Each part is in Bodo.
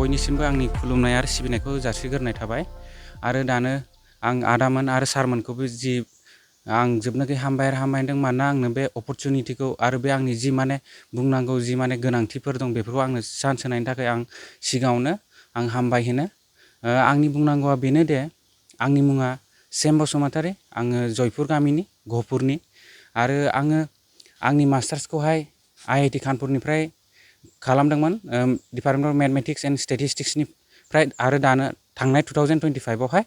बयनिसिमबो आंनि खुलुमनाय आरो सिबिनायखौ जासिग्रोनाय थाबाय आरो दानो आं आदामोन आरो सारमोनखौबो जि आं जोबनो गैयै हामबाय आरो हामबायदों मानोना आंनो बे अपरचुनिटिखौ आरो बे आंनि जि माने बुंनांगौ जि माने गोनांथिफोर दं बेफोरखौ आंनो चान्स होनायनि थाखाय आं सिगाङावनो आं हामबाय होनो आंनि बुंनांगौआ बेनो दे आंनि मुङा सेम बसुमतारी आङो जयपुर गामिनि गहपुरनि आरो आङो आंनि मास्टार्सखौहाय IIT कानपुरनिफ्राय खालामदोंमोन डिपार्टमेन्ट अफ मेथमेटिक्स एन्ड स्टेटिस्टिक्सनिफ्राय आरो दानो थांनाय 2025आवहाय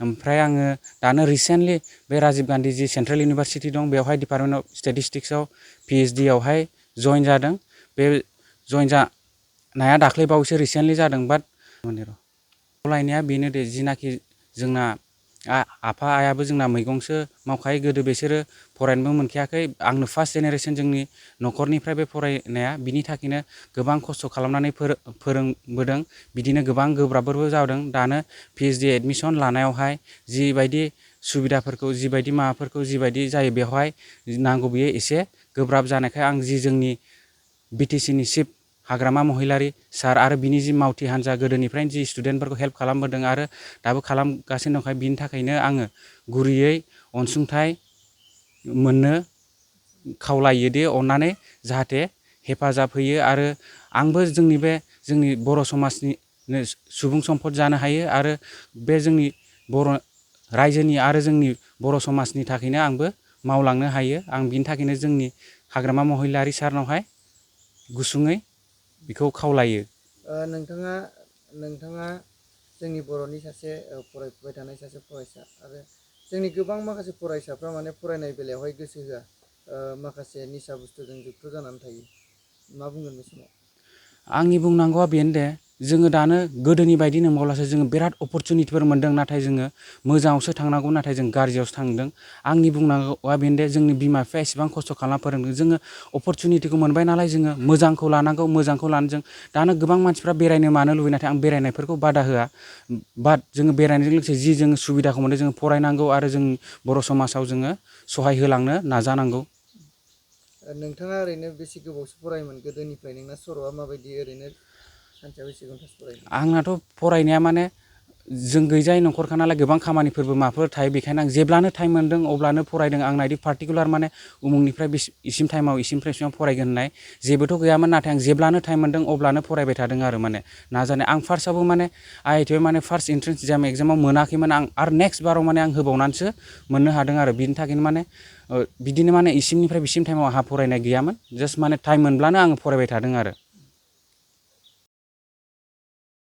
ओमफ्राय आङो दानो रिसेन्टलि बे राजीव गान्धी जि सेन्ट्रेल इउनिभारसिटि दं बेवहाय डिपार्टमेन्ट अफ स्टेटिस्टिक्सआव PhD आवहाय जइन जादों बे जइन जानाया दाख्लै बावैसो रिसेन्टलि जादों बाट खावलायनाया बेनो दे जिनाखि जोंना आफा आयाबो जोंना मैगंसो मावखायो गोदो बिसोरो फरायनोबो मोनखायाखै आंनो फार्स्ट जेनेरेसन जोंनि न'खरनिफ्राय बे फरायनाया बिनि थाखायनो गोबां खस्थ' खालामनानै फोरोंबोदों बिदिनो गोबां गोब्राबफोरबो जादों दानो PhD एडमिसन लानायावहाय जिबायदि सुबिदाफोरखौ जिबायदि माबाफोरखौ जिबायदि जायो बेवहाय नांगौ बियो एसे गोब्राब जानायखाय आं जि जोंनि BTC नि चिफ हाग्रामा महिलारी सार आरो बिनि जि मावथि हान्जा गोदोनिफ्रायनो जि स्टुडेन्टफोरखौ हेल्प खालामबोदों आरो दाबो खालामगासिनो दंखाय बिनि थाखायनो आङो गुरैयै अनसुंथाइ मोननो खावलायो दे अननानै जाहाथे हेफाजाब होयो आरो आंबो जोंनि बर' समाजनि सुबुं सम्पद जानो हायो आरो बे जोंनि बर' रायजोनि आरो जोंनि बर' समाजनि थाखायनो आंबो मावलांनो हायो आं बिनि थाखायनो जोंनि हाग्रामा महिलारी सारनावहाय गुसुङै बेखौ खावलायो नोंथाङा जोंनि बर'नि सासे फरायफुबाय थानाय सासे फरायसा आरो जोंनि गोबां माखासे फरायसाफ्रा माने फरायनाय बेलायावहाय गोसो होआ माखासे निसा बुस्थुजों जुक्त जानानै थायो मा बुंगोन बे समाव आंनि बुंनांगौआ बेनो दे जोङो दानो गोदोनि बायदि नंबावलासो जोङो बिराद अपरचुनिटिफोर मोनदों नाथाय जोङो मोजाङावसो थांनांगौ नाथाय जों गाज्रियावसो थांदों आंनि बुंनांगौआ बेनो दे जोंनि बिमा बिफाया एसेबां खस्थ' खालामना फोरोंदों जोङो अपरचुनिटिखौ मोनबाय नालाय जोङो मोजांखौ लानांगौ मोजांखौ लानो जों दानो गोबां मानसिफ्रा बेरायनो मानो लुबैयो नाथाय आं बेरायनायफोरखौ बादा होआ बाट जोङो बेरायनायजों लोगोसे जि जोङो सुबिदाखौ मोनो जोङो फरायनांगौ आरो जों बर' समाजाव जोङो सहाय होलांनो नाजानांगौ नोंथाङा ओरैनो बेसे गोबावसो फरायोमोन गोदोनिफ्राय नोंना सर'आ माबायदि ओरैनो सानसेयाव बेसे घन्टासो फरायोमोन आंनाथ' फरायनाया माने जों गैजायै न'खरखा नालाय गोबां खामानिफोरबो माबाफोर थायो बेखायनो आं जेब्लानो टाइम मोन्दों अब्लानो फरायदों आंना बिदि पार्टिकुलार माने उमुखनिफ्राय इसिम टाइमाव इसिमनिफ्राय इसिमाव फरायगोन होननाय जेबोथ' गैयामोन नाथाय आं जेब्लानो टाइम मोन्दों अब्लानो फरायबाय थादों आरो माने नाजानाय आं फार्स्टआवबो माने IIT आव माने फार्स्ट इन्ट्रेन्स एग्जामाव मोनाखैमोन आं आरो नेक्स्ट बाराव माने आं होबावनानैसो मोननो हादों आरो बिनि थाखायनो माने बिदिनो माने इसिमनिफ्राय बिसिम टाइमाव आंहा फरायनाय गैयामोन जास्ट माने टाइम मोनब्लानो आङो फरायबाय थादों आरो